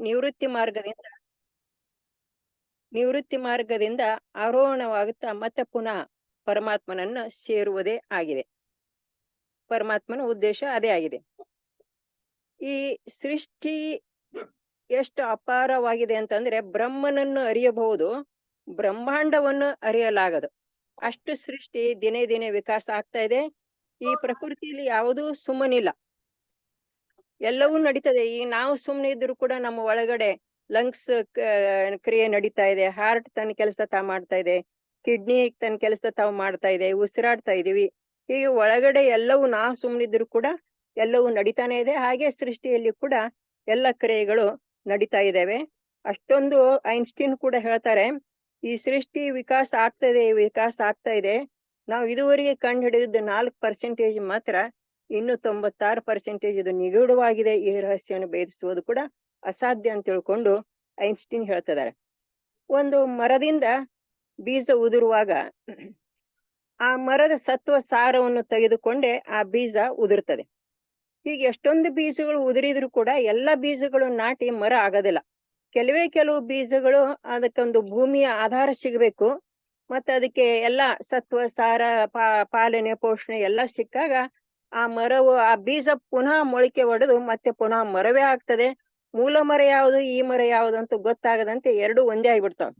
ನಿವೃತ್ತಿ ಮಾರ್ಗದಿಂದ ನಿವೃತ್ತಿ ಮಾರ್ಗದಿಂದ ಆರೋಹಣವಾಗುತ್ತಾ ಮತ್ತೆ ಪುನಃ ಪರಮಾತ್ಮನನ್ನ ಸೇರುವುದೇ ಆಗಿದೆ. ಪರಮಾತ್ಮನ ಉದ್ದೇಶ ಅದೇ ಆಗಿದೆ. ಈ ಸೃಷ್ಟಿ ಎಷ್ಟು ಅಪಾರವಾಗಿದೆ ಅಂತಂದ್ರೆ ಬ್ರಹ್ಮನನ್ನು ಅರಿಯಬಹುದು, ಬ್ರಹ್ಮಾಂಡವನ್ನು ಅರಿಯಲಾಗದು. ಅಷ್ಟು ಸೃಷ್ಟಿ ದಿನೇ ದಿನೇ ವಿಕಾಸ ಆಗ್ತಾ ಇದೆ. ಈ ಪ್ರಕೃತಿಯಲ್ಲಿ ಯಾವುದೂ ಸುಮ್ಮನಿಲ್ಲ, ಎಲ್ಲವೂ ನಡೀತದೆ. ಈಗ ನಾವು ಸುಮ್ಮನೆ ಇದ್ರು ಕೂಡ ನಮ್ಮ ಒಳಗಡೆ ಲಂಗ್ಸ್ ಕ್ರಿಯೆ ನಡೀತಾ ಇದೆ, ಹಾರ್ಟ್ ತನ್ನ ಕೆಲಸ ತಾವು ಮಾಡ್ತಾ ಇದೆ, ಕಿಡ್ನಿ ತನ್ನ ಕೆಲಸ ತಾವು ಮಾಡ್ತಾ ಇದೆ, ಉಸಿರಾಡ್ತಾ ಇದೀವಿ. ಹೀಗೆ ಒಳಗಡೆ ಎಲ್ಲವೂ ನಾವು ಸುಮ್ಮನಿದ್ರು ಕೂಡ ಎಲ್ಲವೂ ನಡೀತಾನೆ ಇದೆ. ಹಾಗೆ ಸೃಷ್ಟಿಯಲ್ಲಿ ಕೂಡ ಎಲ್ಲ ಕ್ರಿಯೆಗಳು ನಡೀತಾ ಇದ್ದಾವೆ. ಅಷ್ಟೊಂದು ಐನ್ಸ್ಟೀನ್ ಕೂಡ ಹೇಳ್ತಾರೆ, ಈ ಸೃಷ್ಟಿ ವಿಕಾಸ ಆಗ್ತಾ ಇದೆ. ನಾವು ಇದುವರೆಗೆ ಕಂಡು ಹಿಡಿದಿದ್ದು 4% ಮಾತ್ರ, ಇನ್ನು 96% ಇದು ನಿಗೂಢವಾಗಿದೆ. ಈ ರಹಸ್ಯವನ್ನು ಭೇದಿಸುವುದು ಕೂಡ ಅಸಾಧ್ಯ ಅಂತ ತಿಳ್ಕೊಂಡು ಐನ್ಸ್ಟೀನ್ ಹೇಳ್ತಿದ್ದಾರೆ. ಒಂದು ಮರದಿಂದ ಬೀಜ ಉದುರುವಾಗ ಆ ಮರದ ಸತ್ವ ಸಾರವನ್ನು ತೆಗೆದುಕೊಂಡೇ ಆ ಬೀಜ ಉದುರ್ತದೆ. ಹೀಗೆ ಎಷ್ಟೊಂದು ಬೀಜಗಳು ಉದುರಿದ್ರು ಕೂಡ ಎಲ್ಲ ಬೀಜಗಳು ನಾಟಿ ಮರ ಆಗೋದಿಲ್ಲ. ಕೆಲವು ಬೀಜಗಳು ಅದಕ್ಕೊಂದು ಭೂಮಿಯ ಆಧಾರ ಸಿಗಬೇಕು, ಮತ್ತೆ ಅದಕ್ಕೆ ಎಲ್ಲ ಸತ್ವ ಸಾರ ಪಾಲನೆ ಪೋಷಣೆ ಎಲ್ಲ ಸಿಕ್ಕಾಗ ಆ ಮರವು ಆ ಬೀಜ ಪುನಃ ಮೊಳಕೆ ಒಡೆದು ಮತ್ತೆ ಪುನಃ ಮರವೇ ಆಗ್ತದೆ. ಮೂಲ ಮರ ಯಾವುದು ಈ ಮರ ಯಾವುದು ಅಂತ ಗೊತ್ತಾಗದಂತೆ ಎರಡು ಒಂದೇ ಆಗಿಬಿಡ್ತಾವ.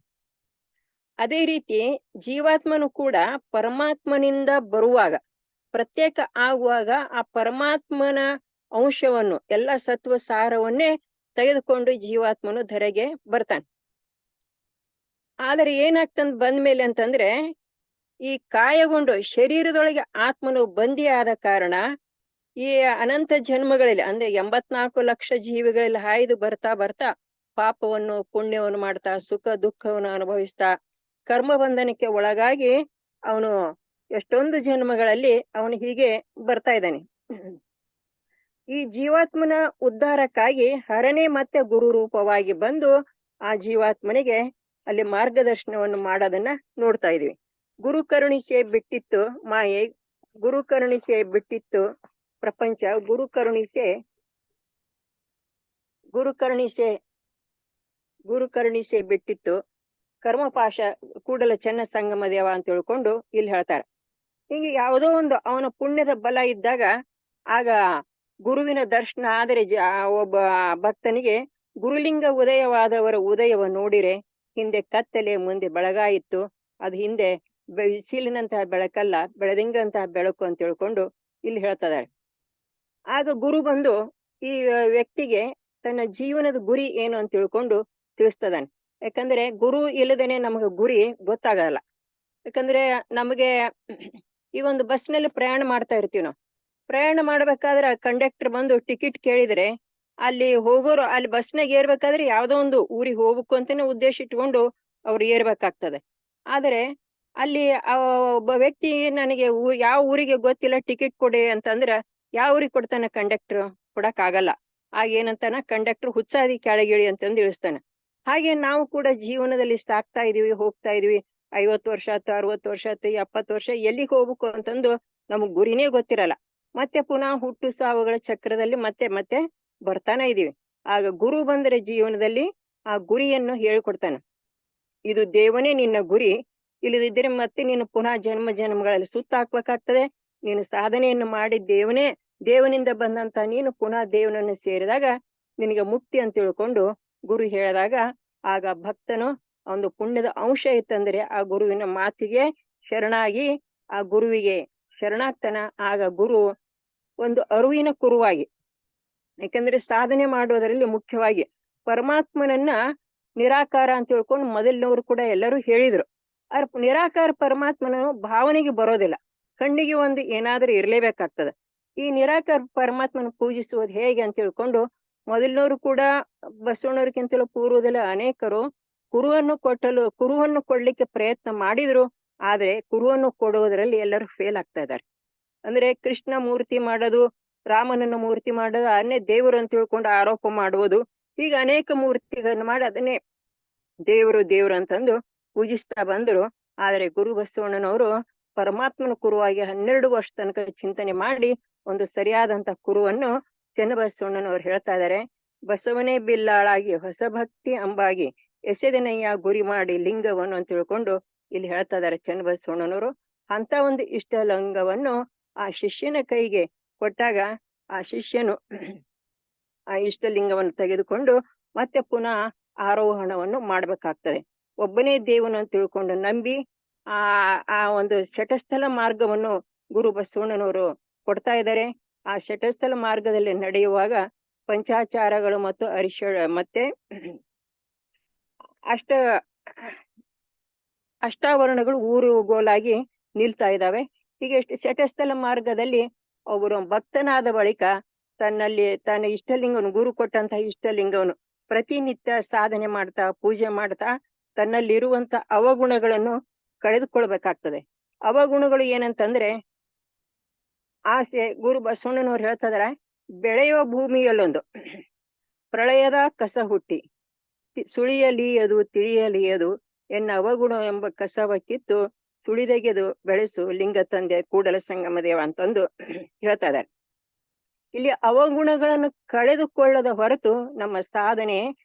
ಅದೇ ರೀತಿ ಜೀವಾತ್ಮನು ಕೂಡ ಪರಮಾತ್ಮನಿಂದ ಬರುವಾಗ, ಪ್ರತ್ಯೇಕ ಆಗುವಾಗ ಆ ಪರಮಾತ್ಮನ ಅಂಶವನ್ನು ಎಲ್ಲ ಸತ್ವ ಸಾರವನ್ನೇ ತೆಗೆದುಕೊಂಡು ಜೀವಾತ್ಮನು ಧರೆಗೆ ಬರ್ತಾನೆ. ಆದರೆ ಏನಾಗ್ತಂದ್ ಬಂದ್ಮೇಲೆ ಅಂತಂದ್ರೆ, ಈ ಕಾಯಗೊಂಡು ಶರೀರದೊಳಗೆ ಆತ್ಮನು ಬಂದಿ ಆದ ಕಾರಣ ಈ ಅನಂತ ಜನ್ಮಗಳಲ್ಲಿ ಅಂದ್ರೆ 84 ಲಕ್ಷ ಜೀವಿಗಳಲ್ಲಿ ಹಾಯ್ದು ಬರ್ತಾ ಬರ್ತಾ ಪಾಪವನ್ನು ಪುಣ್ಯವನ್ನು ಮಾಡ್ತಾ ಸುಖ ದುಃಖವನ್ನು ಅನುಭವಿಸ್ತಾ ಕರ್ಮ ಬಂಧನಕ್ಕೆ ಒಳಗಾಗಿ ಅವನು ಎಷ್ಟೊಂದು ಜನ್ಮಗಳಲ್ಲಿ ಅವನು ಹೀಗೆ ಬರ್ತಾ ಇದ್ದಾನೆ. ಈ ಜೀವಾತ್ಮನ ಉದ್ಧಾರಕ್ಕಾಗಿ ಹರನೇ ಮತ್ತೆ ಗುರು ರೂಪವಾಗಿ ಬಂದು ಆ ಜೀವಾತ್ಮನಿಗೆ ಅಲ್ಲಿ ಮಾರ್ಗದರ್ಶನವನ್ನು ಮಾಡೋದನ್ನ ನೋಡ್ತಾ ಇದೀವಿ. ಗುರು ಕರುಣಿಸೆ ಬಿಟ್ಟಿತ್ತು ಮಾಯೆ, ಗುರು ಕರುಣಿಸೆ ಬಿಟ್ಟಿತ್ತು ಪ್ರಪಂಚ, ಗುರು ಕರುಣಿಸೆ ಬಿಟ್ಟಿತ್ತು ಕರ್ಮಪಾಶ ಕೂಡಲ ಚೆನ್ನ ಸಂಗಮ ದೇವ ಅಂತ ತಿಳ್ಕೊಂಡು ಇಲ್ಲಿ ಹೇಳ್ತಾರೆ. ಹೀಗೆ ಯಾವುದೋ ಒಂದು ಅವನ ಪುಣ್ಯದ ಬಲ ಇದ್ದಾಗ ಆಗ ಗುರುವಿನ ದರ್ಶನ ಆದರೆ ಒಬ್ಬ ಭಕ್ತನಿಗೆ ಗುರುಲಿಂಗ ಉದಯವಾದವರ ಉದಯವನ್ನು ನೋಡಿರೆ ಹಿಂದೆ ಕತ್ತಲೆ ಮುಂದೆ ಬೆಳಗಾಯಿತ್ತು, ಅದು ಹಿಂದೆ ಬಿಸಿಲಿನಂತಹ ಬೆಳಕಲ್ಲ ಬೆಳದಿಂಗಂತಹ ಬೆಳಕು ಅಂತ ತಿಳ್ಕೊಂಡು ಇಲ್ಲಿ ಹೇಳ್ತಿದ್ದಾರೆ. ಆಗ ಗುರು ಬಂದು ಈ ವ್ಯಕ್ತಿಗೆ ತನ್ನ ಜೀವನದ ಗುರಿ ಏನು ಅಂತ ತಿಳ್ಕೊಂಡು ತಿಳಿಸ್ತದಾನೆ. ಯಾಕಂದ್ರೆ ಗುರು ಇಲ್ಲದೇನೆ ನಮಗೆ ಗುರಿ ಗೊತ್ತಾಗಲ್ಲ. ಯಾಕಂದ್ರೆ ನಮಗೆ ಈಗ ಒಂದು ಬಸ್ನಲ್ಲಿ ಪ್ರಯಾಣ ಮಾಡ್ತಾ ಇರ್ತೀವಿ. ನಾವು ಪ್ರಯಾಣ ಮಾಡ್ಬೇಕಾದ್ರೆ ಕಂಡಕ್ಟರ್ ಬಂದು ಟಿಕೆಟ್ ಕೇಳಿದ್ರೆ ಅಲ್ಲಿ ಹೋಗೋರು ಅಲ್ಲಿ ಬಸ್ನಾಗ ಏರ್ಬೇಕಾದ್ರೆ ಯಾವ್ದೋ ಒಂದು ಊರಿಗೆ ಹೋಗ್ಬೇಕು ಅಂತಾನೆ ಉದ್ದೇಶ ಇಟ್ಕೊಂಡು ಅವ್ರು ಏರ್ಬೇಕಾಗ್ತದೆ. ಆದರೆ ಅಲ್ಲಿ ಒಬ್ಬ ವ್ಯಕ್ತಿ ನನಗೆ ಯಾವ ಊರಿಗೆ ಗೊತ್ತಿಲ್ಲ ಟಿಕೆಟ್ ಕೊಡಿ ಅಂತಂದ್ರ ಯಾವ ಊರಿಗೆ ಕೊಡ್ತಾನೆ ಕಂಡಕ್ಟರ್? ಕೊಡಕ್ ಆಗಲ್ಲ. ಆಗ ಏನಂತಾನ ಕಂಡಕ್ಟರ್ ಹುಚ್ಚಾದಿ ಕೆಳಗಿಳಿ ಅಂತಂದು ಇಳಿಸ್ತಾನೆ. ಹಾಗೆ ನಾವು ಕೂಡ ಜೀವನದಲ್ಲಿ ಸಾಕ್ತಾ ಇದೀವಿ, ಹೋಗ್ತಾ ಇದೀವಿ. 50 ವರ್ಷ ಆಯ್ತು, 60 ವರ್ಷ ಆಯ್ತು, 70 ವರ್ಷ ಎಲ್ಲಿಗೆ ಹೋಗ್ಬೇಕು ಅಂತಂದು ನಮಗ್ ಗುರಿನೇ ಗೊತ್ತಿರಲ್ಲ. ಮತ್ತೆ ಪುನಃ ಹುಟ್ಟು ಸಾವುಗಳ ಚಕ್ರದಲ್ಲಿ ಮತ್ತೆ ಮತ್ತೆ ಬರ್ತಾನೆ ಇದೀವಿ. ಆಗ ಗುರು ಬಂದರೆ ಜೀವನದಲ್ಲಿ ಆ ಗುರಿಯನ್ನು ಹೇಳ್ಕೊಡ್ತಾನೆ. ಇದು ದೇವನೇ ನಿನ್ನ ಗುರಿ, ಇಲ್ಲದಿದ್ದರೆ ಮತ್ತೆ ನೀನು ಪುನಃ ಜನ್ಮಗಳಲ್ಲಿ ಸುತ್ತಾಕ್ಬೇಕಾಗ್ತದೆ. ನೀನು ಸಾಧನೆಯನ್ನು ಮಾಡಿ ದೇವನಿಂದ ಬಂದಂತ ನೀನು ಪುನಃ ದೇವನನ್ನು ಸೇರಿದಾಗ ನಿನಗೆ ಮುಕ್ತಿ ಅಂತ ತಿಳ್ಕೊಂಡು ಗುರು ಹೇಳಿದಾಗ ಆಗ ಭಕ್ತನು ಒಂದು ಪುಣ್ಯದ ಅಂಶ ಇತ್ತಂದ್ರೆ ಆ ಗುರುವಿನ ಮಾತಿಗೆ ಶರಣಾಗಿ ಆ ಗುರುವಿಗೆ ಶರಣಾಗ್ತಾನ. ಆಗ ಗುರು ಒಂದು ಅರಿವಿನ ಕುರುವಾಗಿ, ಯಾಕಂದ್ರೆ ಸಾಧನೆ ಮಾಡೋದರಲ್ಲಿ ಮುಖ್ಯವಾಗಿ ಪರಮಾತ್ಮನನ್ನ ನಿರಾಕಾರ ಅಂತ ತಿಳ್ಕೊಂಡು ಮೊದಲಿನವರು ಕೂಡ ಎಲ್ಲರೂ ಹೇಳಿದ್ರು. ಆದ್ರೆ ನಿರಾಕಾರ ಪರಮಾತ್ಮನ ಭಾವನೆಗೆ ಬರೋದಿಲ್ಲ, ಕಣ್ಣಿಗೆ ಒಂದು ಏನಾದ್ರೂ ಇರ್ಲೇಬೇಕಾಗ್ತದೆ. ಈ ನಿರಾಕಾರ ಪರಮಾತ್ಮನ ಪೂಜಿಸುವುದು ಹೇಗೆ ಅಂತ ತಿಳ್ಕೊಂಡು ಮೊದಲಿನವರು ಕೂಡ ಬಸವಣ್ಣವ್ರಿಗಿಂತಲೂ ಪೂರ್ವದಲ್ಲಿ ಅನೇಕರು ಕುರುವನ್ನು ಕೊಡ್ಲಿಕ್ಕೆ ಪ್ರಯತ್ನ ಮಾಡಿದ್ರು. ಆದ್ರೆ ಕುರುವನ್ನು ಕೊಡುವುದರಲ್ಲಿ ಎಲ್ಲರೂ ಫೇಲ್ ಆಗ್ತಾ ಇದ್ದಾರೆ. ಅಂದ್ರೆ ಕೃಷ್ಣ ಮೂರ್ತಿ ಮಾಡೋದು, ರಾಮನನ್ನ ಮೂರ್ತಿ ಮಾಡೋದು, ಅದನ್ನೇ ದೇವರು ಅಂತ ತಿಳ್ಕೊಂಡು ಆರೋಪ ಮಾಡುವುದು, ಈಗ ಅನೇಕ ಮೂರ್ತಿಗಳನ್ನು ಮಾಡಿ ಅದನ್ನೇ ದೇವರು ಅಂತಂದು ಪೂಜಿಸ್ತಾ ಬಂದರು. ಆದರೆ ಗುರು ಬಸವಣ್ಣನವರು ಪರಮಾತ್ಮನ ಕುರುವಾಗಿ 12 ವರ್ಷ ತನಕ ಚಿಂತನೆ ಮಾಡಿ ಒಂದು ಸರಿಯಾದಂತ ಕುರುವನ್ನು ಚೆನ್ನಬಸವಣ್ಣನವರು ಹೇಳ್ತಾ ಇದ್ದಾರೆ. ಬಸವನೇ ಬಿಲ್ಲಾಳಾಗಿ ಹೊಸ ಭಕ್ತಿ ಅಂಬಾಗಿ ಎಸೆದನಯ್ಯ ಗುರಿ ಮಾಡಿ ಲಿಂಗವನ್ನು ಅಂತ ತಿಳ್ಕೊಂಡು ಇಲ್ಲಿ ಹೇಳ್ತಾ ಇದಾರೆ ಚನ್ನಬಸವಣ್ಣನವರು. ಅಂತ ಒಂದು ಇಷ್ಟಲಿಂಗವನ್ನು ಆ ಶಿಷ್ಯನ ಕೈಗೆ ಕೊಟ್ಟಾಗ ಆ ಶಿಷ್ಯನು ಆ ಇಷ್ಟಲಿಂಗವನ್ನು ತೆಗೆದುಕೊಂಡು ಮತ್ತೆ ಪುನಃ ಆರೋಹಣವನ್ನು ಮಾಡ್ಬೇಕಾಗ್ತದೆ. ಒಬ್ಬನೇ ದೇವನು ಅಂತ ತಿಳ್ಕೊಂಡು ನಂಬಿ ಆ ಆ ಒಂದು ಶಟಸ್ಥಲ ಮಾರ್ಗವನ್ನು ಗುರು ಬಸವಣ್ಣನವರು ಕೊಡ್ತಾ ಇದ್ದಾರೆ. ಆ ಶಟಸ್ಥಲ ಮಾರ್ಗದಲ್ಲಿ ನಡೆಯುವಾಗ ಪಂಚಾಚಾರಗಳು ಮತ್ತು ಮತ್ತೆ ಅಷ್ಟ ಅಷ್ಟಾವರಣಗಳು ಗೋಲಾಗಿ ನಿಲ್ತಾ ಇದ್ದಾವೆ. ಹೀಗೆ ಶಟಸ್ಥಲ ಮಾರ್ಗದಲ್ಲಿ ಒಬ್ಬರು ಭಕ್ತನಾದ ಬಳಿಕ ತನ್ನಲ್ಲಿ ತನ್ನ ಇಷ್ಟಲಿಂಗವನ್ನು ಗುರು ಕೊಟ್ಟಂತಹ ಇಷ್ಟಲಿಂಗವನ್ನು ಪ್ರತಿನಿತ್ಯ ಸಾಧನೆ ಮಾಡ್ತಾ ಪೂಜೆ ಮಾಡ್ತಾ ತನ್ನಲ್ಲಿರುವಂತ ಅವಗುಣಗಳನ್ನು ಕಳೆದುಕೊಳ್ಬೇಕಾಗ್ತದೆ. ಅವಗುಣಗಳು ಏನಂತಂದ್ರೆ ಆಸೆ. ಗುರು ಬಸವಣ್ಣನವ್ರು ಹೇಳ್ತಾ ಇದಾರೆ, ಬೆಳೆಯುವ ಭೂಮಿಯಲ್ಲೊಂದು ಪ್ರಳಯದ ಕಸ ಹುಟ್ಟಿ ಸುಳಿಯಲಿಯದು ತಿಳಿಯಲಿಯದು ಎನ್ನ ಅವಗುಣ ಎಂಬ ಕಸವ ಕಿತ್ತು ತುಳಿದೆಗೆದು ಬೆಳೆಸು ಲಿಂಗ ತಂದೆ ಕೂಡಲ ಸಂಗಮ ದೇವ ಅಂತಂದು ಹೇಳ್ತಾ ಇದ್ದಾರೆ. ಇಲ್ಲಿ ಅವಗುಣಗಳನ್ನು ಕಳೆದುಕೊಳ್ಳದ ಹೊರತು ನಮ್ಮ ಸಾಧನೆ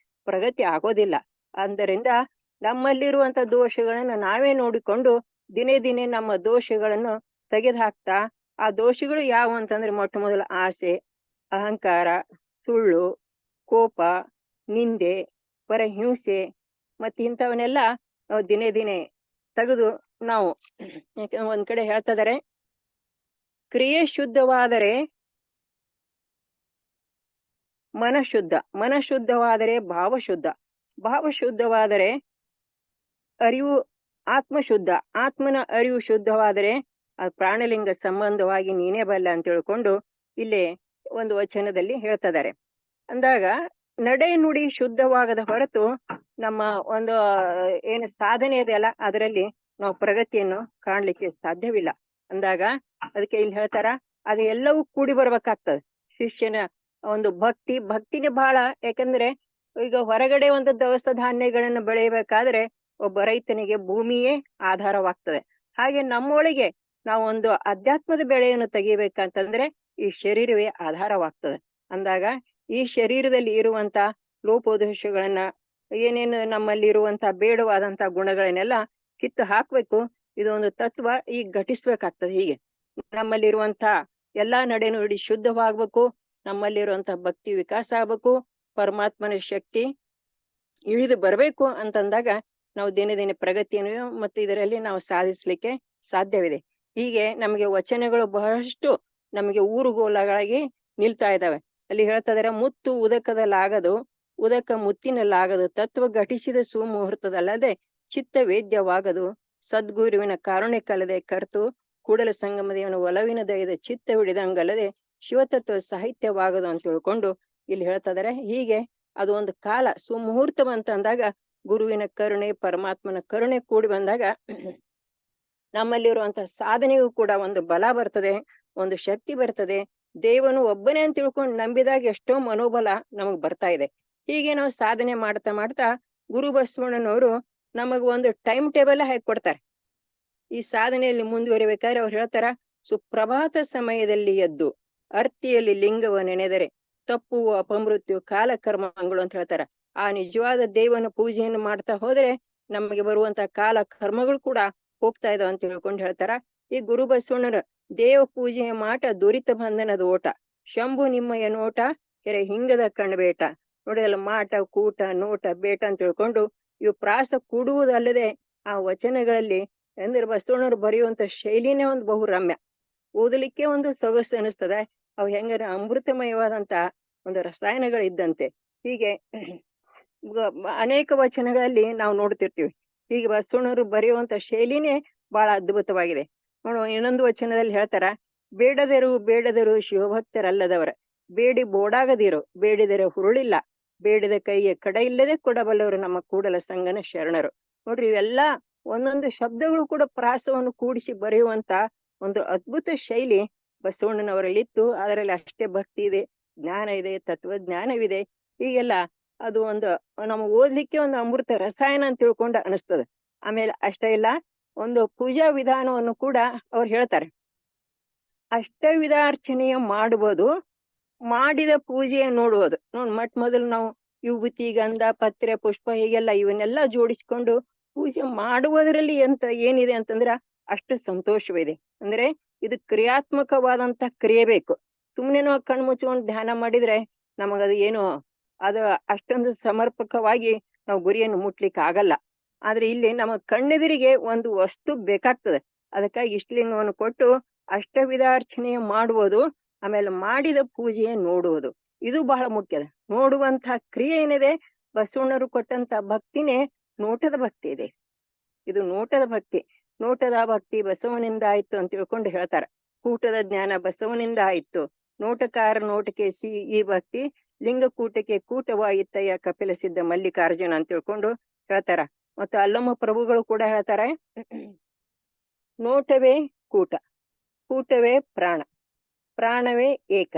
ಪ್ರಗತಿ ಆಗೋದಿಲ್ಲ. ಆದ್ದರಿಂದ ನಮ್ಮಲ್ಲಿರುವಂತ ದೋಷಗಳನ್ನು ನಾವೇ ನೋಡಿಕೊಂಡು ದಿನೇ ದಿನೇ ನಮ್ಮ ದೋಷಗಳನ್ನು ತೆಗೆದುಹಾಕ್ತಾ, ಆ ದೋಷಗಳು ಯಾವ ಅಂತಂದ್ರೆ ಮೊಟ್ಟ ಮೊದಲ ಆಸೆ, ಅಹಂಕಾರ, ಸುಳ್ಳು, ಕೋಪ, ನಿಂದೆ, ಪರಹಿಂಸೆ ಮತ್ತೆ ಇಂಥವನ್ನೆಲ್ಲ ನಾವು ದಿನೇ ದಿನೇ ತೆಗೆದು ನಾವು ಒಂದ್ ಕಡೆ ಹೇಳ್ತಾ ಇದಾರೆ, ಕ್ರಿಯೆ ಶುದ್ಧವಾದರೆ ಮನಶುದ್ಧ, ಮನಶುದ್ಧವಾದರೆ ಭಾವಶುದ್ಧ, ಭಾವಶುದ್ಧವಾದರೆ ಅರಿವು ಆತ್ಮಶುದ್ಧ, ಆತ್ಮನ ಅರಿವು ಶುದ್ಧವಾದರೆ ಆ ಪ್ರಾಣಲಿಂಗ ಸಂಬಂಧವಾಗಿ ನೀನೇ ಬಲ್ಲ ಅಂತ ತಿಳ್ಕೊಂಡು ಇಲ್ಲಿ ಒಂದು ವಚನದಲ್ಲಿ ಹೇಳ್ತಾ ಇದ್ದಾರೆ. ಅಂದಾಗ ನಡೆ ನುಡಿ ಶುದ್ಧವಾಗದ ಹೊರತು ನಮ್ಮ ಒಂದು ಏನು ಸಾಧನೆ ಇದೆಯಲ್ಲ ಅದರಲ್ಲಿ ನಾವು ಪ್ರಗತಿಯನ್ನು ಕಾಣ್ಲಿಕ್ಕೆ ಸಾಧ್ಯವಿಲ್ಲ. ಅಂದಾಗ ಅದಕ್ಕೆ ಇಲ್ಲಿ ಹೇಳ್ತಾರ, ಅದು ಎಲ್ಲವೂ ಕೂಡಿ ಬರ್ಬೇಕಾಗ್ತದೆ. ಶಿಷ್ಯನ ಒಂದು ಭಕ್ತಿನೇ ಬಹಳ. ಯಾಕಂದ್ರೆ ಈಗ ಹೊರಗಡೆ ಒಂದು ದವಸ ಧಾನ್ಯಗಳನ್ನು ಬೆಳೆಯಬೇಕಾದ್ರೆ ಒಬ್ಬ ರೈತನಿಗೆ ಭೂಮಿಯೇ ಆಧಾರವಾಗ್ತದೆ. ಹಾಗೆ ನಮ್ಮೊಳಗೆ ನಾವು ಒಂದು ಅಧ್ಯಾತ್ಮದ ಬೆಳೆಯನ್ನು ತೆಗಿಬೇಕಂತಂದ್ರೆ ಈ ಶರೀರವೇ ಆಧಾರವಾಗ್ತದೆ. ಅಂದಾಗ ಈ ಶರೀರದಲ್ಲಿ ಇರುವಂತ ಲೋಪದೋಷಗಳನ್ನ, ಏನೇನು ನಮ್ಮಲ್ಲಿ ಇರುವಂತ ಬೇಡವಾದಂತ ಗುಣಗಳನ್ನೆಲ್ಲ ಕಿತ್ತು ಹಾಕ್ಬೇಕು. ಇದು ಒಂದು ತತ್ವ ಈಗ ಘಟಿಸ್ಬೇಕಾಗ್ತದೆ. ಹೀಗೆ ನಮ್ಮಲ್ಲಿರುವಂತ ಎಲ್ಲಾ ನಡೆನುಡಿ ಶುದ್ಧವಾಗ್ಬೇಕು, ನಮ್ಮಲ್ಲಿರುವಂತ ಭಕ್ತಿ ವಿಕಾಸ ಆಗ್ಬೇಕು, ಪರಮಾತ್ಮನ ಶಕ್ತಿ ಇಳಿದು ಬರ್ಬೇಕು ಅಂತಂದಾಗ ನಾವು ದಿನೇ ದಿನೇ ಪ್ರಗತಿಯನ್ನು ಮತ್ತೆ ಇದರಲ್ಲಿ ನಾವು ಸಾಧಿಸ್ಲಿಕ್ಕೆ ಸಾಧ್ಯವಿದೆ. ಹೀಗೆ ನಮಗೆ ವಚನಗಳು ಬಹಳಷ್ಟು ನಮಗೆ ಊರುಗೋಲಗಳಾಗಿ ನಿಲ್ತಾ ಇದ್ದಾವೆ. ಅಲ್ಲಿ ಹೇಳ್ತಾ ಇದಾರೆ, ಮುತ್ತು ಉದಕದಲ್ಲಾಗದು, ಉದಕ ಮುತ್ತಿನಲ್ಲಾಗದು, ತತ್ವ ಘಟಿಸಿದ ಸುಮುಹೂರ್ತದಲ್ಲದೆ ಚಿತ್ತ ವೇದ್ಯವಾಗದು, ಸದ್ಗುರುವಿನ ಕಾರುಣ್ಯ ಕಲದೆ ಕರ್ತು ಕೂಡಲ ಸಂಗಮ ದೇವನ ಒಲವಿನ ದಯದ ಚಿತ್ತ ಹಿಡಿದಂಗಲ್ಲದೆ ಶಿವತತ್ವ ಸಾಹಿತ್ಯವಾಗದು ಅಂತ ತಿಳ್ಕೊಂಡು ಇಲ್ಲಿ ಹೇಳ್ತಾ ಇದಾರೆ. ಹೀಗೆ ಅದು ಒಂದು ಕಾಲ ಸುಮುಹೂರ್ತವಂತ ಅಂದಾಗ ಗುರುವಿನ ಕರುಣೆ ಪರಮಾತ್ಮನ ಕರುಣೆ ಕೂಡಿ ಬಂದಾಗ ನಮ್ಮಲ್ಲಿರುವಂತಹ ಸಾಧನೆಗೂ ಕೂಡ ಒಂದು ಬಲ ಬರ್ತದೆ, ಒಂದು ಶಕ್ತಿ ಬರ್ತದೆ. ದೇವನು ಒಬ್ಬನೇ ಅಂತ ತಿಳ್ಕೊಂಡು ನಂಬಿದಾಗ ಎಷ್ಟೋ ಮನೋಬಲ ನಮಗ್ ಬರ್ತಾ ಇದೆ. ಹೀಗೆ ನಾವು ಸಾಧನೆ ಮಾಡ್ತಾ ಮಾಡ್ತಾ ಗುರು ಬಸವಣ್ಣನವರು ನಮಗ್ ಒಂದು ಟೈಮ್ ಟೇಬಲ್ ಹಾಕಿ ಕೊಡ್ತಾರೆ. ಈ ಸಾಧನೆಯಲ್ಲಿ ಮುಂದುವರಿಬೇಕಾದ್ರೆ ಅವ್ರು ಹೇಳ್ತಾರ, ಸುಪ್ರಭಾತ ಸಮಯದಲ್ಲಿ ಎದ್ದು ಅರ್ತಿಯಲ್ಲಿ ಲಿಂಗವ ನೆನೆದರೆ ತಪ್ಪುವ ಅಪಮೃತ್ಯು ಕಾಲ ಕರ್ಮಗಳು ಅಂತ ಹೇಳ್ತಾರ. ಆ ನಿಜವಾದ ದೇವನ ಪೂಜೆಯನ್ನು ಮಾಡ್ತಾ ಹೋದ್ರೆ ನಮಗೆ ಬರುವಂತ ಕಾಲ ಕರ್ಮಗಳು ಕೂಡ ಹೋಗ್ತಾ ಇದಾವ ಅಂತ ತಿಳ್ಕೊಂಡು ಹೇಳ್ತಾರ. ಈ ಗುರು ಬಸವಣ್ಣನ ದೇವ ಪೂಜೆಯ ಮಾಟ ದುರಿತ ಬಂಧನದ ಓಟ, ಶಂಭು ನಿಮ್ಮಯ ನೋಟ ಕೆರೆ ಹಿಂಗದ ಕಣ್ಬೇಟ. ನೋಡಿದಲ್ಲ, ಮಾಟ ಕೂಟ ನೋಟ ಬೇಟ ಅಂತ ತಿಳ್ಕೊಂಡು ಇವು ಪ್ರಾಸ ಕೂಡುವುದಲ್ಲದೆ ಆ ವಚನಗಳಲ್ಲಿ ಅಂದ್ರೆ ಬಸವಣ್ಣರು ಬರೆಯುವಂತ ಶೈಲಿನೇ ಒಂದು ಬಹು ರಮ್ಯ, ಓದಲಿಕ್ಕೆ ಒಂದು ಸೊಗಸು ಅನಿಸ್ತದೆ. ಅವು ಹೆಂಗಾರ ಅಮೃತಮಯವಾದಂತ ಒಂದು ರಸಾಯನಗಳಿದ್ದಂತೆ. ಹೀಗೆ ಅನೇಕ ವಚನಗಳಲ್ಲಿ ನಾವು ನೋಡ್ತಿರ್ತೀವಿ. ಹೀಗೆ ಬಸವಣ್ಣರು ಬರೆಯುವಂತ ಶೈಲಿನೇ ಬಹಳ ಅದ್ಭುತವಾಗಿದೆ. ನೋಡು, ಇನ್ನೊಂದು ವಚನದಲ್ಲಿ ಹೇಳ್ತಾರ, ಬೇಡದರು ಶಿವಭಕ್ತರಲ್ಲದವರ ಬೇಡಿ ಬೋಡಾಗದಿರು, ಬೇಡಿದರೆ ಹುರುಳಿಲ್ಲ, ಬೇಡಿದ ಕೈಗೆ ಕಡ ಇಲ್ಲದೆ ಕೊಡಬಲ್ಲವರು ನಮ್ಮ ಕೂಡಲ ಸಂಗನ ಶರಣರು. ನೋಡ್ರಿ, ಇವೆಲ್ಲ ಒಂದೊಂದು ಶಬ್ದಗಳು ಕೂಡ ಪ್ರಾಸವನ್ನು ಕೂಡಿಸಿ ಬರೆಯುವಂತ ಒಂದು ಅದ್ಭುತ ಶೈಲಿ ಬಸವಣ್ಣನವರಲ್ಲಿತ್ತು. ಅದರಲ್ಲಿ ಅಷ್ಟೇ ಭಕ್ತಿ ಇದೆ, ಜ್ಞಾನ ಇದೆ, ತತ್ವಜ್ಞಾನವಿದೆ. ಹೀಗೆಲ್ಲ ಅದು ಒಂದು ನಮ್ಗೆ ಓದ್ಲಿಕ್ಕೆ ಒಂದು ಅಮೃತ ರಸಾಯನ ಅಂತ ತಿಳ್ಕೊಂಡು ಅನಿಸ್ತದೆ. ಆಮೇಲೆ ಅಷ್ಟೇ ಇಲ್ಲ, ಒಂದು ಪೂಜಾ ವಿಧಾನವನ್ನು ಕೂಡ ಅವ್ರು ಹೇಳ್ತಾರೆ. ಅಷ್ಟವಿಧಾರ್ಚನೆಯ ಮಾಡುವುದು ಮಾಡಿದ ಪೂಜೆಯ ನೋಡುವುದು. ಮೊದಲು ನಾವು ವಿಭೂತಿ, ಗಂಧ, ಪತ್ರೆ, ಪುಷ್ಪ ಹೀಗೆಲ್ಲ ಇವನ್ನೆಲ್ಲ ಜೋಡಿಸಿಕೊಂಡು ಪೂಜೆ ಮಾಡುವುದರಲ್ಲಿ ಏನಿದೆ ಅಂತಂದ್ರ ಅಷ್ಟು ಸಂತೋಷವಿದೆ. ಅಂದ್ರೆ ಇದು ಕ್ರಿಯಾತ್ಮಕವಾದಂತ ಕ್ರಿಯೆ ಬೇಕು. ಸುಮ್ನೆ ನಾವು ಕಣ್ಣು ಮುಚ್ಕೊಂಡು ಧ್ಯಾನ ಮಾಡಿದ್ರೆ ನಮಗದು ಏನು ಅದು ಅಷ್ಟೊಂದು ಸಮರ್ಪಕವಾಗಿ ನಾವು ಗುರಿಯನ್ನು ಮುಟ್ಲಿಕ್ಕೆ ಆಗಲ್ಲ. ಆದ್ರೆ ಇಲ್ಲಿ ನಮ್ಮ ಕಣ್ಣೆದುರಿಗೆ ಒಂದು ವಸ್ತು ಬೇಕಾಗ್ತದೆ. ಅದಕ್ಕಾಗಿ ಇಷ್ಟಲಿಂಗವನ್ನು ಕೊಟ್ಟು ಅಷ್ಟವಿಧಾರ್ಚನೆ ಮಾಡುವುದು, ಆಮೇಲೆ ಮಾಡಿದ ಪೂಜೆಯ ನೋಡುವುದು, ಇದು ಬಹಳ ಮುಖ್ಯದ. ನೋಡುವಂತಹ ಕ್ರಿಯೆ ಏನಿದೆ, ಬಸವಣ್ಣರು ಕೊಟ್ಟಂತ ಭಕ್ತಿನೇ ನೋಟದ ಭಕ್ತಿ ಇದೆ. ಇದು ನೋಟದ ಭಕ್ತಿ. ನೋಟದ ಭಕ್ತಿ ಬಸವನಿಂದ ಆಯ್ತು ಅಂತ ತಿಳ್ಕೊಂಡು ಹೇಳ್ತಾರ. ಕೂಟದ ಜ್ಞಾನ ಬಸವನಿಂದ ಆಯ್ತು, ನೋಟಕಾರ ನೋಟಕ್ಕೆ ಈ ಭಕ್ತಿ, ಲಿಂಗಕೂಟಕ್ಕೆ ಕೂಟವಾಯಿತಯ್ಯ ಕಪಿಲ ಸಿದ್ಧ ಮಲ್ಲಿಕಾರ್ಜುನ ಅಂತ ತಿಳ್ಕೊಂಡು ಹೇಳ್ತಾರ. ಮತ್ತು ಅಲ್ಲಮ್ಮ ಪ್ರಭುಗಳು ಕೂಡ ಹೇಳ್ತಾರೆ, ನೋಟವೇ ಕೂಟ, ಕೂಟವೇ ಪ್ರಾಣ, ಪ್ರಾಣವೇ ಏಕ,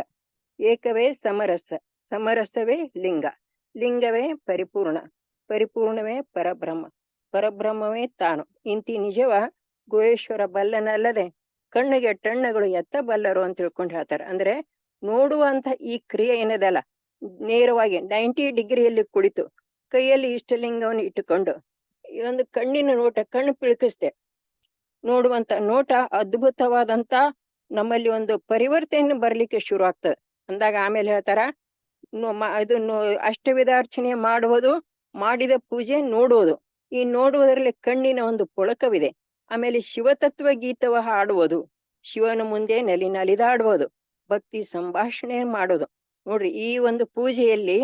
ಏಕವೇ ಸಮರಸ, ಸಮರಸವೇ ಲಿಂಗ, ಲಿಂಗವೇ ಪರಿಪೂರ್ಣ, ಪರಿಪೂರ್ಣವೇ ಪರಬ್ರಹ್ಮ, ಪರಬ್ರಹ್ಮವೇ ತಾನು. ಇಂತಿ ನಿಜವ ಗುಹೇಶ್ವರ ಬಲ್ಲನಲ್ಲದೆ ಕಣ್ಣಿಗೆ ಟಣ್ಣಗಳು ಎತ್ತಬಲ್ಲರು ಅಂತ ತಿಳ್ಕೊಂಡು ಹೇಳ್ತಾರೆ. ಅಂದ್ರೆ ನೋಡುವಂತ ಈ ಕ್ರಿಯೆ ಏನದಲ್ಲ, ನೇರವಾಗಿ 90 ಡಿಗ್ರಿಯಲ್ಲಿ ಕುಳಿತು ಕೈಯಲ್ಲಿ ಇಷ್ಟಲಿಂಗವನ್ನು ಇಟ್ಟುಕೊಂಡು ಈ ಒಂದು ಕಣ್ಣಿನ ನೋಟ, ಕಣ್ಣು ಪಿಳುಕಿಸ್ತೆ ನೋಡುವಂತ ನೋಟ ಅದ್ಭುತವಾದಂತ ನಮ್ಮಲ್ಲಿ ಒಂದು ಪರಿವರ್ತನೆ ಬರ್ಲಿಕ್ಕೆ ಶುರು ಆಗ್ತದೆ. ಅಂದಾಗ ಆಮೇಲೆ ಹೇಳ್ತಾರ, ಇದನ್ನು ಅಷ್ಟವಿಧಾರ್ಚನೆ ಮಾಡುವುದು, ಮಾಡಿದ ಪೂಜೆ ನೋಡುವುದು. ಈ ನೋಡುವುದರಲ್ಲಿ ಕಣ್ಣಿನ ಒಂದು ಪೊಳಕವಿದೆ. ಆಮೇಲೆ ಶಿವತತ್ವ ಗೀತವ ಹಾಡುವುದು, ಶಿವನ ಮುಂದೆ ನಲಿದಾಡುವುದು, ಭಕ್ತಿ ಸಂಭಾಷಣೆ ಮಾಡೋದು. ನೋಡ್ರಿ, ಈ ಒಂದು ಪೂಜೆಯಲ್ಲಿ,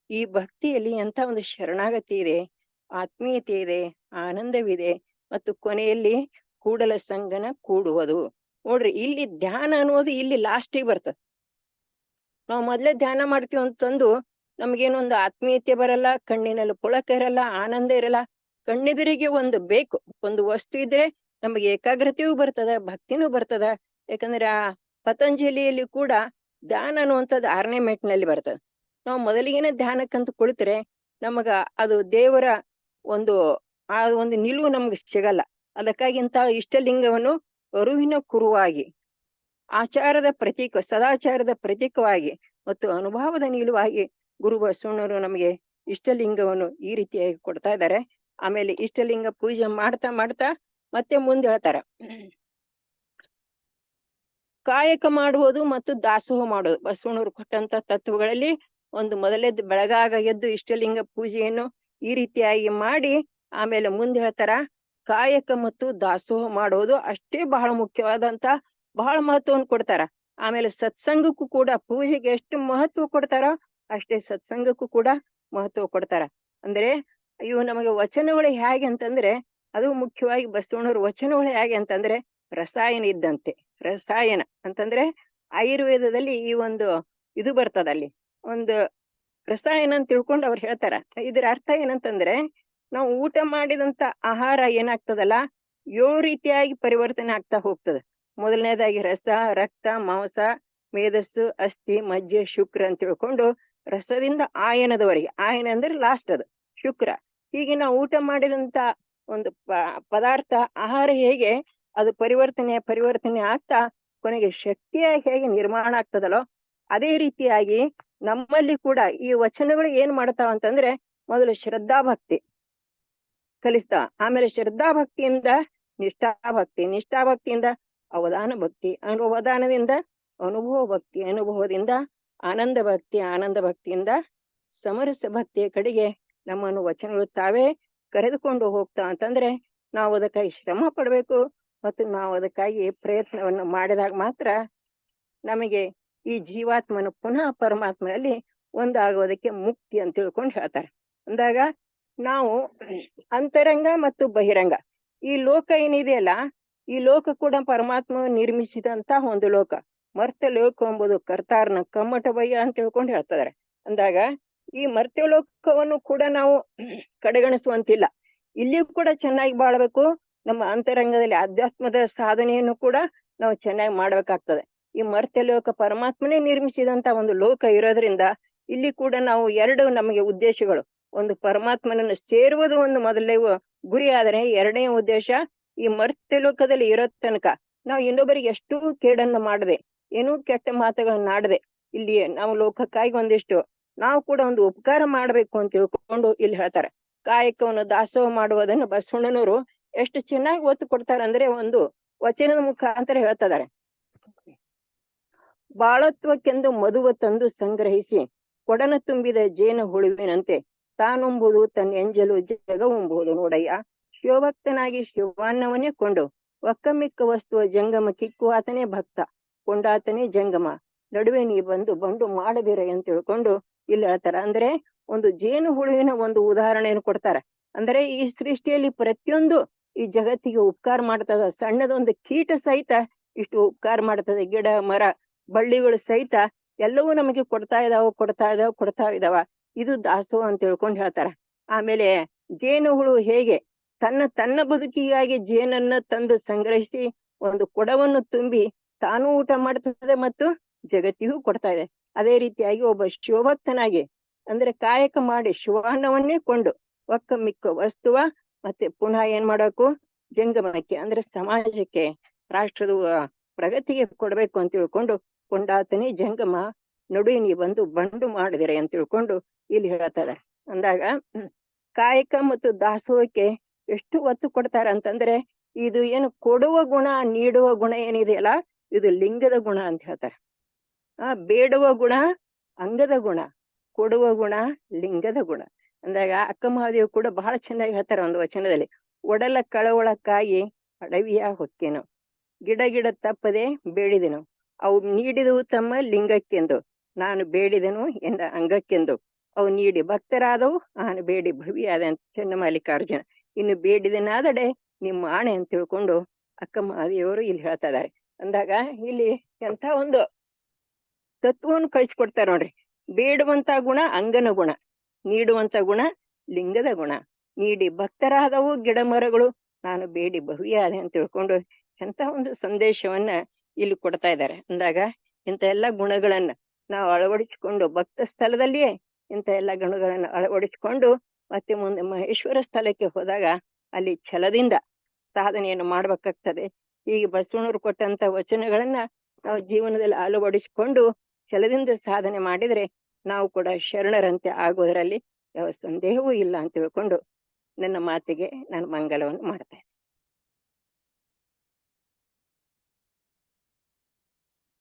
ಈ ಭಕ್ತಿಯಲ್ಲಿ ಎಂತ ಒಂದು ಶರಣಾಗತಿ ಇದೆ, ಆತ್ಮೀಯತೆ ಇದೆ, ಆನಂದವಿದೆ. ಮತ್ತು ಕೊನೆಯಲ್ಲಿ ಕೂಡಲ ಸಂಗನ ಕೂಡುವುದು. ನೋಡ್ರಿ, ಇಲ್ಲಿ ಧ್ಯಾನ ಅನ್ನೋದು ಇಲ್ಲಿ ಲಾಸ್ಟಿಗೆ ಬರ್ತದೆ. ನಾವು ಮೊದ್ಲೇ ಧ್ಯಾನ ಮಾಡ್ತೀವಿ ಅಂತಂದು ನಮ್ಗೇನೊಂದು ಆತ್ಮೀಯತೆ ಬರಲ್ಲ, ಕಣ್ಣಿನಲ್ಲಿ ಪುಳಕ ಇರಲ್ಲ, ಆನಂದ ಇರಲ್ಲ. ಕಣ್ಣೆದುರಿಗೆ ಒಂದು ಬೇಕು, ಒಂದು ವಸ್ತು ಇದ್ರೆ ನಮಗೆ ಏಕಾಗ್ರತೆಯೂ ಬರ್ತದ, ಭಕ್ತಿನೂ ಬರ್ತದ. ಯಾಕಂದ್ರೆ ಆ ಪತಂಜಲಿಯಲ್ಲಿ ಕೂಡ ಧ್ಯಾನ ಅನ್ನುವಂಥದ್ದು 6ನೇ ಮೆಟ್ನಲ್ಲಿ ಬರ್ತದೆ. ನಾವು ಮೊದಲಿಗೆನೆ ಧ್ಯಾನಕ್ಕಂತ ಕುಳಿತರೆ ನಮಗ ಅದು ದೇವರ ಒಂದು ಆ ಒಂದು ನಿಲುವು ನಮ್ಗೆ ಸಿಗಲ್ಲ. ಅದಕ್ಕಾಗಿ ಇಂಥ ಇಷ್ಟಲಿಂಗವನ್ನು ಅರುವಿನ ಕುರುವಾಗಿ, ಆಚಾರದ ಪ್ರತೀಕ, ಸದಾಚಾರದ ಪ್ರತೀಕವಾಗಿ ಮತ್ತು ಅನುಭವದ ನಿಲುವಾಗಿ ಗುರು ಬಸವಣ್ಣವರು ನಮಗೆ ಇಷ್ಟಲಿಂಗವನ್ನು ಈ ರೀತಿಯಾಗಿ ಕೊಡ್ತಾ ಇದ್ದಾರೆ. ಆಮೇಲೆ ಇಷ್ಟಲಿಂಗ ಪೂಜೆ ಮಾಡ್ತಾ ಮಾಡ್ತಾ ಮತ್ತೆ ಮುಂದೆ ಹೇಳ್ತಾರ, ಕಾಯಕ ಮಾಡುವುದು ಮತ್ತು ದಾಸೋಹ ಮಾಡೋದು. ಬಸವಣ್ಣವರು ಕೊಟ್ಟಂತ ತತ್ವಗಳಲ್ಲಿ ಒಂದು ಮೊದಲೇದ್ ಬೆಳಗಾಗ ಎದ್ದು ಇಷ್ಟಲಿಂಗ ಪೂಜೆಯನ್ನು ಈ ರೀತಿಯಾಗಿ ಮಾಡಿ ಆಮೇಲೆ ಮುಂದೆ ಹೇಳ್ತಾರ, ಕಾಯಕ ಮತ್ತು ದಾಸೋಹ ಮಾಡೋದು ಅಷ್ಟೇ ಬಹಳ ಮುಖ್ಯವಾದಂತ ಬಹಳ ಮಹತ್ವವನ್ನು ಕೊಡ್ತಾರ. ಆಮೇಲೆ ಸತ್ಸಂಗಕ್ಕೂ ಕೂಡ, ಪೂಜೆಗೆ ಎಷ್ಟು ಮಹತ್ವ ಕೊಡ್ತಾರೋ ಅಷ್ಟೇ ಸತ್ಸಂಗಕ್ಕೂ ಕೂಡ ಮಹತ್ವ ಕೊಡ್ತಾರ. ಅಂದ್ರೆ ಇವು ನಮಗೆ ವಚನಗಳು ಹೇಗೆ ಅಂತಂದ್ರೆ, ಅದು ಮುಖ್ಯವಾಗಿ ಬಸವಣ್ಣವ್ರ ವಚನಗಳು ಹೇಗೆ ಅಂತಂದ್ರೆ ರಸಾಯನ ಇದ್ದಂತೆ. ರಸಾಯನ ಅಂತಂದ್ರೆ ಆಯುರ್ವೇದದಲ್ಲಿ ಈ ಒಂದು ಇದು ಬರ್ತದ, ಅಲ್ಲಿ ಒಂದು ರಸಾಯನ ಅಂತ ತಿಳ್ಕೊಂಡು ಅವ್ರು ಹೇಳ್ತಾರ. ಇದ್ರ ಅರ್ಥ ಏನಂತಂದ್ರೆ, ನಾವು ಊಟ ಮಾಡಿದಂತ ಆಹಾರ ಏನಾಗ್ತದಲ್ಲ, 7 ರೀತಿಯಾಗಿ ಪರಿವರ್ತನೆ ಆಗ್ತಾ ಹೋಗ್ತದೆ. ಮೊದಲನೇದಾಗಿ ರಸ, ರಕ್ತ, ಮಾಂಸ, ಮೇಧಸ್ಸು, ಅಸ್ಥಿ, ಮಜ್ಜೆ, ಶುಕ್ರ ಅಂತ ತಿಳ್ಕೊಂಡು ರಸದಿಂದ ಆಯನದವರೆಗೆ, ಆಯನ ಅಂದ್ರೆ ಲಾಸ್ಟ್ ಅದು ಶುಕ್ರ. ಹೀಗೆ ನಾವು ಊಟ ಮಾಡಿದಂತ ಒಂದು ಪದಾರ್ಥ, ಆಹಾರ ಹೇಗೆ ಅದು ಪರಿವರ್ತನೆ ಆಗ್ತಾ ಕೊನೆಗೆ ಶಕ್ತಿಯಾಗಿ ಹೇಗೆ ನಿರ್ಮಾಣ ಆಗ್ತದಲ್ಲೋ, ಅದೇ ರೀತಿಯಾಗಿ ನಮ್ಮಲ್ಲಿ ಕೂಡ ಈ ವಚನಗಳು ಏನ್ ಮಾಡ್ತಾವ ಅಂತಂದ್ರೆ, ಮೊದಲು ಶ್ರದ್ಧಾಭಕ್ತಿ ಕಲಿಸ್ತಾವ. ಆಮೇಲೆ ಶ್ರದ್ಧಾಭಕ್ತಿಯಿಂದ ನಿಷ್ಠಾಭಕ್ತಿ, ನಿಷ್ಠಾಭಕ್ತಿಯಿಂದ ಅವಧಾನ ಭಕ್ತಿ, ಅವಧಾನದಿಂದ ಅನುಭವ ಭಕ್ತಿ, ಅನುಭವದಿಂದ ಆನಂದ ಭಕ್ತಿ, ಆನಂದ ಭಕ್ತಿಯಿಂದ ಸಮರಸ ಭಕ್ತಿಯ ಕಡೆಗೆ ನಮ್ಮನ್ನು ವಚನಗಳು ತಾವೇ ಕರೆದುಕೊಂಡು ಹೋಗ್ತಾ ಅಂತಂದ್ರೆ, ನಾವು ಅದಕ್ಕಾಗಿ ಶ್ರಮ ಪಡ್ಬೇಕು. ಮತ್ತು ನಾವು ಅದಕ್ಕಾಗಿ ಪ್ರಯತ್ನವನ್ನು ಮಾಡಿದಾಗ ಮಾತ್ರ ನಮಗೆ ಈ ಜೀವಾತ್ಮನು ಪುನಃ ಪರಮಾತ್ಮನಲ್ಲಿ ಒಂದಾಗೋದಕ್ಕೆ ಮುಕ್ತಿ ಅಂತ ತಿಳ್ಕೊಂಡು ಹೇಳ್ತಾರೆ. ಅಂದಾಗ ನಾವು ಅಂತರಂಗ ಮತ್ತು ಬಹಿರಂಗ, ಈ ಲೋಕ ಏನಿದೆಯಲ್ಲ, ಈ ಲೋಕ ಕೂಡ ಪರಮಾತ್ಮ ನಿರ್ಮಿಸಿದಂತ ಒಂದು ಲೋಕ. ಮರ್ತ್ಯ ಲೋಕ ಎಂಬುದು ಕರ್ತಾರ್ನ ಕಮ್ಮಟ ಬಯ್ಯ ಅಂತ ತಿಳ್ಕೊಂಡು ಹೇಳ್ತಿದಾರೆ. ಅಂದಾಗ ಈ ಮರ್ತ್ಯ ಲೋಕವನ್ನು ಕೂಡ ನಾವು ಕಡೆಗಣಿಸುವಂತಿಲ್ಲ. ಇಲ್ಲಿಯೂ ಕೂಡ ಚೆನ್ನಾಗಿ ಬಾಳ್ಬೇಕು. ನಮ್ಮ ಅಂತರಂಗದಲ್ಲಿ ಅಧ್ಯಾತ್ಮದ ಸಾಧನೆಯನ್ನು ಕೂಡ ನಾವು ಚೆನ್ನಾಗಿ ಮಾಡ್ಬೇಕಾಗ್ತದೆ. ಈ ಮರ್ತ್ಯ ಲೋಕ ಪರಮಾತ್ಮನೇ ನಿರ್ಮಿಸಿದಂತ ಒಂದು ಲೋಕ ಇರೋದ್ರಿಂದ ಇಲ್ಲಿ ಕೂಡ ನಾವು 2 ನಮಗೆ ಉದ್ದೇಶಗಳು. ಒಂದು ಪರಮಾತ್ಮನನ್ನು ಸೇರುವುದು ಒಂದು ಮೊದಲನೇ ಗುರಿ, ಆದರೆ 2ನೇ ಉದ್ದೇಶ ಈ ಮರ್ತ್ಯ ಲೋಕದಲ್ಲಿ ಇರೋ ತನಕ ನಾವು ಇನ್ನೊಬ್ಬರಿಗೆ ಎಷ್ಟು ಕೇಡನ್ನು ಮಾಡದೆ, ಏನೂ ಕೆಟ್ಟ ಮಾತುಗಳನ್ನ ಆಡದೆ, ಇಲ್ಲಿ ನಾವು ಲೋಕಕ್ಕಾಗಿ ಒಂದಿಷ್ಟು ನಾವು ಕೂಡ ಒಂದು ಉಪಕಾರ ಮಾಡ್ಬೇಕು ಅಂತ ತಿಳ್ಕೊಂಡು ಇಲ್ಲಿ ಹೇಳ್ತಾರೆ. ಕಾಯಕವನ್ನು ದಾಸೋಹ ಮಾಡುವುದನ್ನು ಬಸವಣ್ಣನವರು ಎಷ್ಟು ಚೆನ್ನಾಗಿ ಒತ್ತು ಕೊಡ್ತಾರೆ ಅಂದ್ರೆ ಒಂದು ವಚನದ ಮುಖಾಂತರ ಹೇಳ್ತಿದ್ದಾರೆ. ಬಾಳತ್ವಕ್ಕೆಂದು ಮಧುವ ತಂದು ಸಂಗ್ರಹಿಸಿ ಕೊಡನ ತುಂಬಿದ ಜೇನು ಹುಳುವಿನಂತೆ ತಾನುಂಬುದು ತನ್ನ ಎಂಜಲು ಜಗವುಂಬುದು ನೋಡಯ್ಯ. ಶಿವಭಕ್ತನಾಗಿ ಶಿವಾನ್ನವನ್ನೇ ಕೊಂಡು ಒಕ್ಕಮಿಕ್ಕ ವಸ್ತುವ ಜಂಗಮ ಕಿಕ್ಕುವಾತನೇ ಭಕ್ತ ಕೊಂಡಾತನೇ ಜಂಗಮ ನಡುವೆ ನೀ ಬಂದು ಬಂಡು ಮಾಡದಿರ ಅಂತ ತಿಳ್ಕೊಂಡು ಇಲ್ಲಿ ಹೇಳ್ತಾರ. ಅಂದ್ರೆ ಒಂದು ಜೇನು ಹುಳುವಿನ ಒಂದು ಉದಾಹರಣೆಯನ್ನು ಕೊಡ್ತಾರೆ. ಅಂದ್ರೆ ಈ ಸೃಷ್ಟಿಯಲ್ಲಿ ಪ್ರತಿಯೊಂದು ಈ ಜಗತ್ತಿಗೆ ಉಪಕಾರ ಮಾಡ್ತದ. ಸಣ್ಣದೊಂದು ಕೀಟ ಸಹಿತ ಇಷ್ಟು ಉಪಕಾರ ಮಾಡ್ತದೆ. ಗಿಡ ಮರ ಬಳ್ಳಿಗಳು ಸಹಿತ ಎಲ್ಲವೂ ನಮಗೆ ಕೊಡ್ತಾ ಇದಾವ. ಇದು ದಾಸೋಹ ಅಂತ ತಿಳ್ಕೊಂಡು ಹೇಳ್ತಾರ. ಆಮೇಲೆ ಜೇನು ಹುಳು ಹೇಗೆ ತನ್ನ ಬದುಕಿಗಾಗಿ ಜೇನನ್ನ ತಂದು ಸಂಗ್ರಹಿಸಿ ಒಂದು ಕೊಡವನ್ನು ತುಂಬಿ ತಾನೂ ಊಟ ಮಾಡ್ತದೆ ಮತ್ತು ಜಗತ್ತಿಗೂ ಕೊಡ್ತಾ ಇದೆ. ಅದೇ ರೀತಿಯಾಗಿ ಒಬ್ಬ ಶಿವಭಕ್ತನಾಗಿ ಅಂದ್ರೆ ಕಾಯಕ ಮಾಡಿ ಶಿವಾನ್ನವನ್ನೇ ಕೊಂಡು ಒಕ್ಕ ಮಿಕ್ಕ ವಸ್ತುವ ಮತ್ತೆ ಪುನಃ ಏನ್ ಮಾಡಬೇಕು ಜಂಗಮಕ್ಕೆ ಅಂದ್ರೆ ಸಮಾಜಕ್ಕೆ ರಾಷ್ಟ್ರದ ಪ್ರಗತಿಗೆ ಕೊಡ್ಬೇಕು ಅಂತ ತಿಳ್ಕೊಂಡು ಕೊಂಡಾತನೇ ಜಂಗಮ ನಡುವೆ ನೀ ಬಂದು ಬಂಡು ಮಾಡಿದಿರೆ ಅಂತ ತಿಳ್ಕೊಂಡು ಇಲ್ಲಿ ಹೇಳ್ತಾರೆ. ಅಂದಾಗ ಕಾಯಕ ಮತ್ತು ದಾಸೋಹಕ್ಕೆ ಎಷ್ಟು ಒತ್ತು ಕೊಡ್ತಾರ ಅಂತಂದ್ರೆ ಇದು ಏನು ಕೊಡುವ ಗುಣ ನೀಡುವ ಗುಣ ಏನಿದೆಯಲ್ಲ ಇದು ಲಿಂಗದ ಗುಣ ಅಂತ ಹೇಳ್ತಾರೆ. ಬೇಡುವ ಗುಣ ಅಂಗದ ಗುಣ, ಕೊಡುವ ಗುಣ ಲಿಂಗದ ಗುಣ ಅಂದಾಗ ಅಕ್ಕ ಮಹಾದೇವ್ ಕೂಡ ಬಹಳ ಚೆನ್ನಾಗಿ ಹೇಳ್ತಾರೆ ಒಂದು ವಚನದಲ್ಲಿ. ಒಡಲ ಕಳವಳಕ್ಕಾಗಿ ಅಡವಿಯ ಹೊಕ್ಕೆನು ಗಿಡ ತಪ್ಪದೆ ಬೇಡಿದೆನು ಅವು ನೀಡಿದವು ತಮ್ಮ ಲಿಂಗಕ್ಕೆಂದು ನಾನು ಬೇಡಿದೆನು ಎಂದ ಅಂಗಕ್ಕೆಂದು ಅವು ನೀಡಿ ಭಕ್ತರಾದವು ನಾನು ಬೇಡಿ ಭವಿಯಾದೆ ಅಂತ ಚೆನ್ನಮಲ್ಲಿಕಾರ್ಜುನ. ಇನ್ನು ಬೇಡಿದನಾದಡೆ ನಿಮ್ಮ ಆಣೆ ಅಂತ ತಿಳ್ಕೊಂಡು ಅಕ್ಕ ಮಹಾದೇವರು ಇಲ್ಲಿ ಹೇಳ್ತಾ ಇದ್ದಾರೆ. ಅಂದಾಗ ಇಲ್ಲಿ ಎಂಥ ಒಂದು ತತ್ವವನ್ನು ಕಳಿಸ್ಕೊಡ್ತಾರೆ ನೋಡ್ರಿ. ಬೇಡುವಂತ ಗುಣ ಅಂಗನ ಗುಣ, ನೀಡುವಂತ ಗುಣ ಲಿಂಗದ ಗುಣ, ನೀಡಿ ಭಕ್ತರಾದವು ಗಿಡ ಮರಗಳು ನಾನು ಬೇಡಿ ಭವಿಯಾದೆ ಅಂತ ತಿಳ್ಕೊಂಡು ಎಂತ ಒಂದು ಸಂದೇಶವನ್ನ ಇಲ್ಲಿ ಕೊಡ್ತಾ ಇದ್ದಾರೆ. ಅಂದಾಗ ಇಂಥ ಎಲ್ಲ ಗುಣಗಳನ್ನ ನಾವು ಅಳವಡಿಸಿಕೊಂಡು ಭಕ್ತ ಸ್ಥಳದಲ್ಲಿಯೇ ಇಂಥ ಎಲ್ಲ ಗುಣಗಳನ್ನ ಅಳವಡಿಸಿಕೊಂಡು ಮತ್ತೆ ಮುಂದೆ ಮಹೇಶ್ವರ ಸ್ಥಳಕ್ಕೆ ಹೋದಾಗ ಅಲ್ಲಿ ಛಲದಿಂದ ಸಾಧನೆಯನ್ನು ಮಾಡ್ಬೇಕಾಗ್ತದೆ. ಹೀಗೆ ಬಸವಣ್ಣವರು ಕೊಟ್ಟಂತ ವಚನಗಳನ್ನ ನಾವು ಜೀವನದಲ್ಲಿ ಅಳವಡಿಸಿಕೊಂಡು ಛಲದಿಂದ ಸಾಧನೆ ಮಾಡಿದ್ರೆ ನಾವು ಕೂಡ ಶರಣರಂತೆ ಆಗೋದ್ರಲ್ಲಿ ಯಾವ ಸಂದೇಹವೂ ಇಲ್ಲ ಅಂತ ತಿಳ್ಕೊಂಡು ನನ್ನ ಮಾತಿಗೆ ನಾನು ಮಂಗಲವನ್ನು ಮಾಡ್ತೇನೆ.